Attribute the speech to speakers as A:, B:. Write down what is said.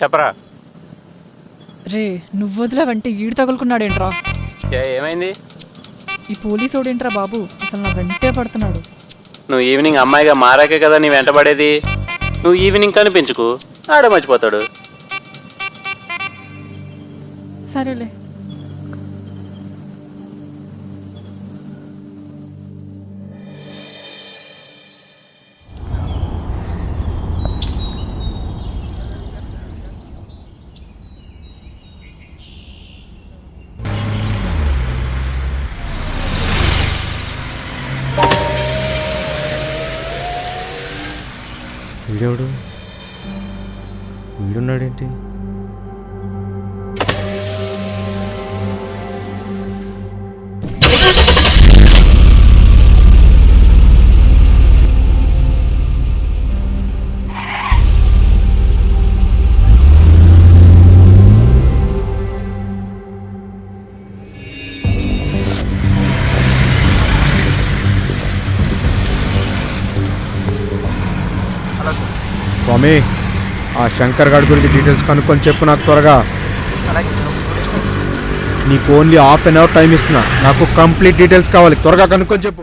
A: చెప్పరా.
B: రే నువ్వు వదిలేవంటే ఈడు తగులుకున్నాడేంట్రా?
A: ఏమైంది?
B: ఈ పోలీసోడేంట్రా బాబు, అసలు నా వెంటే పడుతున్నాడు.
A: నువ్వు ఈవినింగ్ అమ్మాయిగా మారాకే కదా నీ వెంటబడేది. నువ్వు ఈవినింగ్ కనిపించుకు, ఆడ మర్చిపోతాడు.
B: సరేలే.
C: వీడెవడు? వీడున్నాడేంటి? స్వామి, ఆ శంకర్ గారి గురించి డీటెయిల్స్ కనుక్కొని చెప్పు నాకు త్వరగా. నీకు ఓన్లీ ½ అన్ అవర్ టైం ఇస్తున్నా, నాకు కంప్లీట్ డీటెయిల్స్ కావాలి, త్వరగా కనుక్కొని చెప్పు.